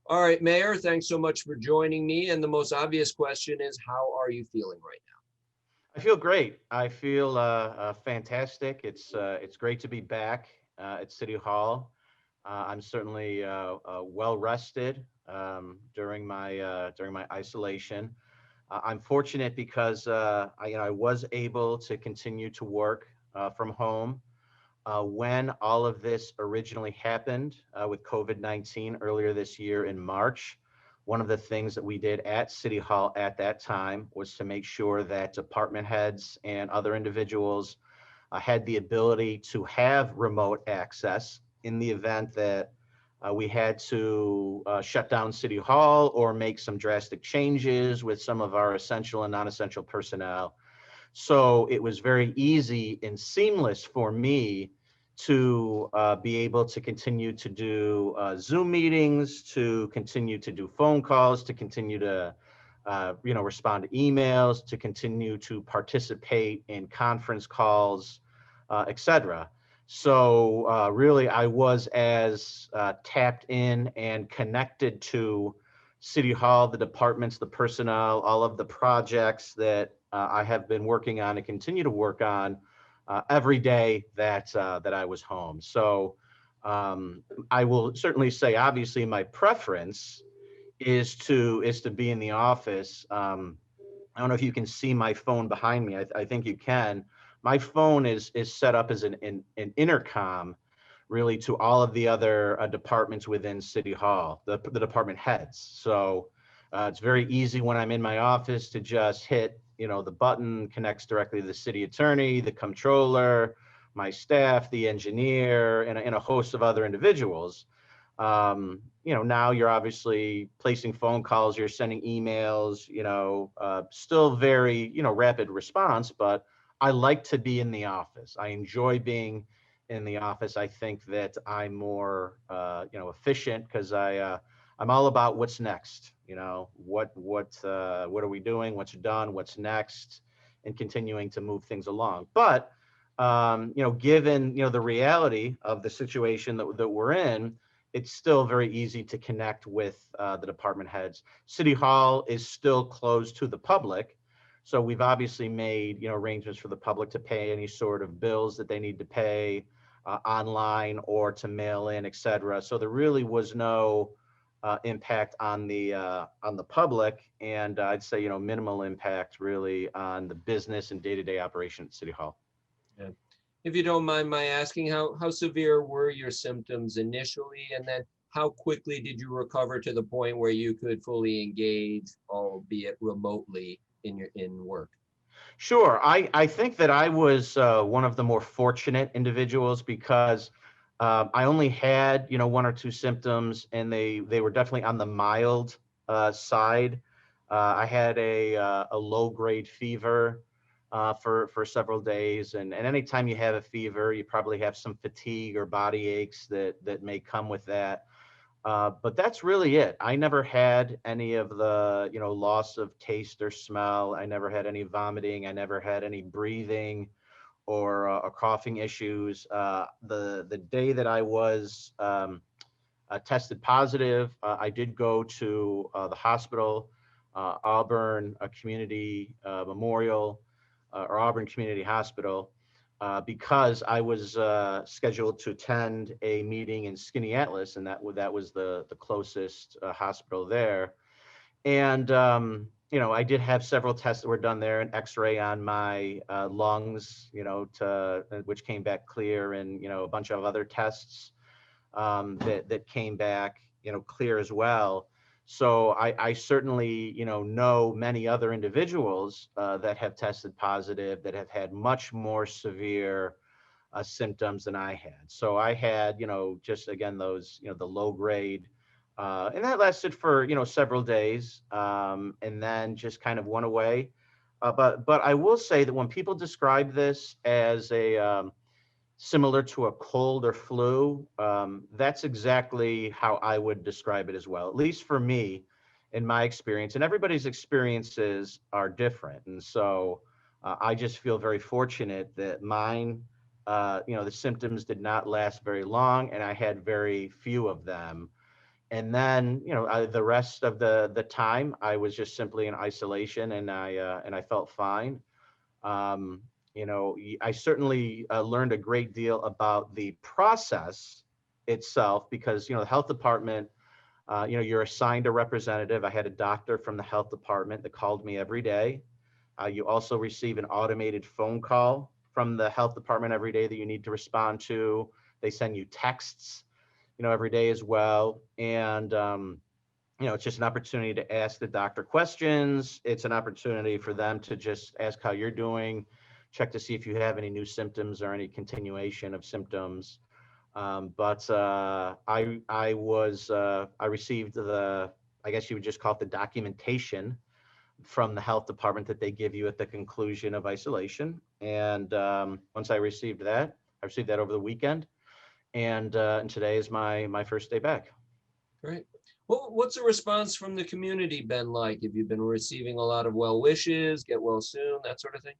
All right, Mayor, thanks so much for joining me. And the most obvious question is, how are you feeling right I feel great. I feel fantastic. It's great to be back at City Hall. I'm certainly well rested during my isolation. I'm fortunate because I was able to continue to work from home when all of this originally happened with COVID-19 earlier this year in March. One of the things that we did at City Hall at that time was to make sure that department heads and other individuals had the ability to have remote access in the event that we had to shut down City Hall or make some drastic changes with some of our essential and non-essential personnel. So it was very easy and seamless for me to be able to continue to do Zoom meetings, to continue to do phone calls, to continue to respond to emails, to continue to participate in conference calls, etc. So really, I was as tapped in and connected to City Hall, the departments, the personnel, all of the projects that I have been working on and continue to work on every day that I was home. So I will certainly say, obviously, my preference is to be in the office. I don't know if you can see my phone behind me. I think you can. My phone is set up as an intercom, really, to all of the other departments within City Hall, the department heads. So it's very easy when I'm in my office to just hit, the button connects directly to the city attorney, the comptroller, my staff, the engineer, and a host of other individuals. Now you're obviously placing phone calls, you're sending emails, still very, rapid response, but I like to be in the office. I enjoy being in the office. I think that I'm more, efficient because I'm all about what's next. What are we doing? What's done? What's next? And continuing to move things along. But given the reality of the situation that we're in, it's still very easy to connect with the department heads. City Hall is still closed to the public. So we've obviously made arrangements for the public to pay any sort of bills that they need to pay online or to mail in, et cetera. So there really was no impact on the public, and I'd say minimal impact really on the business and day-to-day operation at City Hall. now? Yeah. If you don't mind my asking, how severe were your symptoms initially? And then how quickly did you recover to the point where you could fully engage, albeit remotely, in work? Sure. I think that I was one of the more fortunate individuals because I only had, one or two symptoms, and they were definitely on the mild side. I had a low grade fever for several days, and anytime you have a fever, you probably have some fatigue or body aches that may come with that. But that's really it. I never had any of the, loss of taste or smell. I never had any vomiting. I never had any breathing or coughing issues. The day that I was tested positive, I did go to the hospital, Auburn Community Memorial or Auburn Community Hospital, because I was scheduled to attend a meeting in Skaneateles, and that was the closest hospital there. And I did have several tests that were done there, an X-ray on my lungs, which came back clear, and a bunch of other tests that came back, clear as well. So I certainly, know many other individuals that have tested positive that have had much more severe symptoms than I had. So I had, just again, those, the low grade, and that lasted for, several days, and then just kind of went away. But I will say that when people describe this as a similar to a cold or flu, that's exactly how I would describe it as well, at least for me, in my experience. And everybody's experiences are different. And so I just feel very fortunate that mine, the symptoms did not last very long, and I had very few of them. And then, the rest of the time I was just simply in isolation, and I felt fine. Um, I certainly learned a great deal about the process itself because, the health department, you're assigned a representative. I had a doctor from the health department that called me every day. You also receive an automated phone call from the health department every day that you need to respond to. They send you texts, every day as well. And, it's just an opportunity to ask the doctor questions. It's an opportunity for them to just ask how you're doing, check to see if you have any new symptoms or any continuation of symptoms. But I received I guess you would just call it the documentation from the health department that they give you at the conclusion of isolation. And once I received that, over the weekend, and today is my first day back. Great. Well, what's the response from the community been like? Have you been receiving a lot of well wishes, get well soon, that sort of thing?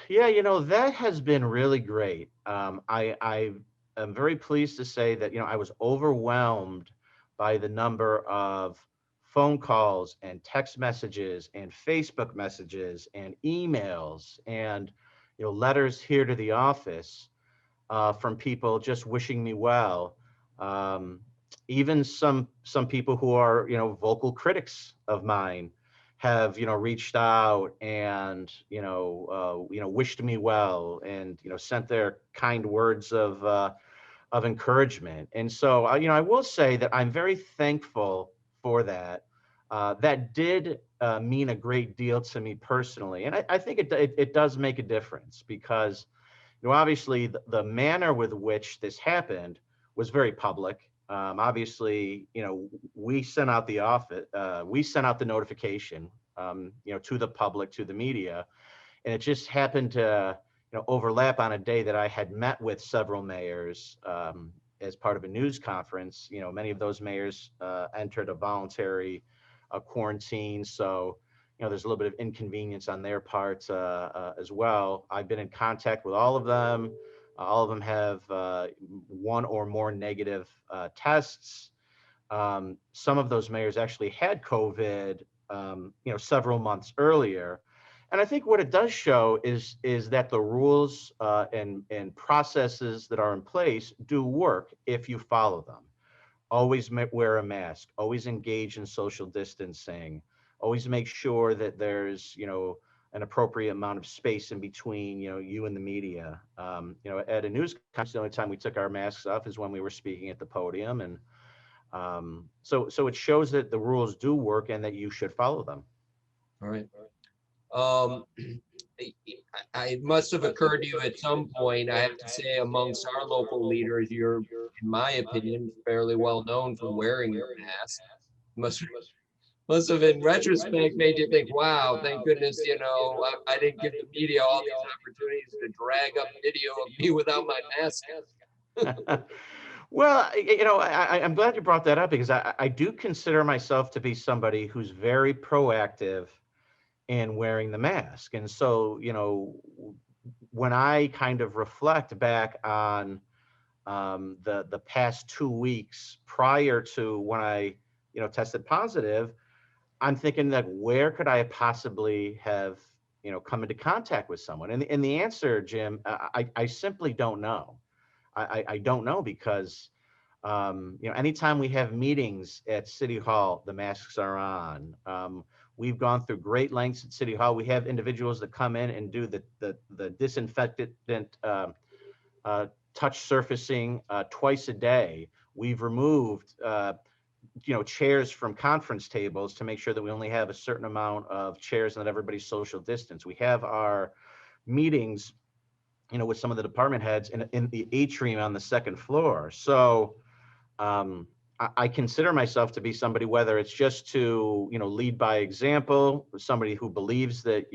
Yeah, that has been really great. I am very pleased to say that, I was overwhelmed by the number of phone calls and text messages and Facebook messages and emails and, letters here to the office from people just wishing me well. Um, Even some people who are, vocal critics of mine have, reached out and, wished me well and, sent their kind words of encouragement. And so, I will say that I'm very thankful for that. That did mean a great deal to me personally. And I think it does make a difference because, obviously the manner with which this happened was very public. Obviously, we sent out we sent out the notification, to the public, to the media, and it just happened to, overlap on a day that I had met with several mayors as part of a news conference. Many of those mayors entered a voluntary quarantine, so there's a little bit of inconvenience on their part as well. I've been in contact with all of them. All of them have one or more negative tests. Some of those mayors actually had COVID, several months earlier. And I think what it does show is that the rules and processes that are in place do work if you follow them. Always wear a mask, always engage in social distancing, always make sure that there's, an appropriate amount of space in between, you and the media. At a news conference, the only time we took our masks off is when we were speaking at the podium. And so it shows that the rules do work and that you should follow them. All right. Um, it must have occurred to you at some point, I have to say, amongst our local leaders, you're, in my opinion, fairly well known for wearing your mask. Must have in retrospect made you think, wow, thank goodness, I didn't give the media all these opportunities to drag up video of me without my mask. Well, I'm glad you brought that up because I do consider myself to be somebody who's very proactive in wearing the mask. And so, when I kind of reflect back on the past 2 weeks prior to when I, tested positive, I'm thinking that where could I possibly have, come into contact with someone? And the answer, Jim, I simply don't know. I don't know because, anytime we have meetings at City Hall, the masks are on. We've gone through great lengths at City Hall. We have individuals that come in and do the disinfectant touch surfacing twice a day. We've removed, chairs from conference tables to make sure that we only have a certain amount of chairs and that everybody's social distance. We have our meetings, with some of the department heads in the atrium on the second floor. So I consider myself to be somebody, whether it's just to, lead by example, somebody who believes that,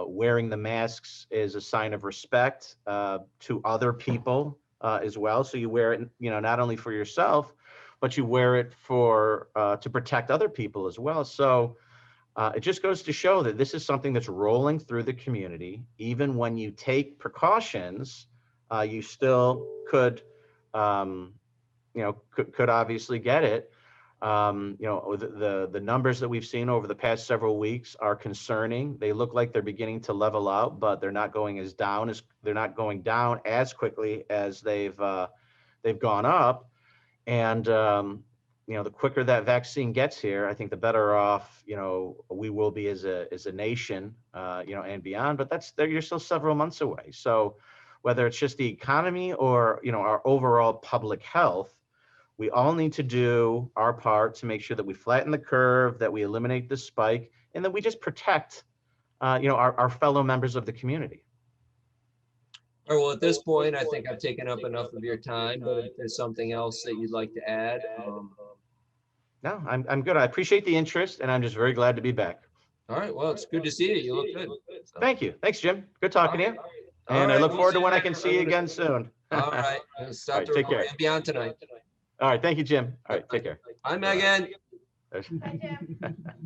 wearing the masks is a sign of respect to other people as well. So you wear it, not only for yourself, but you wear it for to protect other people as well. So it just goes to show that this is something that's rolling through the community. Even when you take precautions, you still could, could obviously get it. The numbers that we've seen over the past several weeks are concerning. They look like they're beginning to level out, but they're not going down as quickly as they've gone up. And the quicker that vaccine gets here, I think the better off we will be as a nation, and beyond. But you're still several months away. So whether it's just the economy or our overall public health, we all need to do our part to make sure that we flatten the curve, that we eliminate the spike, and that we just protect, our fellow members of the community. All right, well, at this point, I think I've taken up enough of your time, but if there's something else that you'd like to add. No, I'm good. I appreciate the interest, and I'm just very glad to be back. All right, well, it's good to see you. You look good. So, Thank you. Thanks, Jim. Good talking to you. all And I right, look we'll forward see to when I next can time. see you again soon. All right, let's start All right, the take care. recording and beyond tonight. All right. Thank you, Jim. All right. Take care. Hi, Megan. There's- Hi, Jim.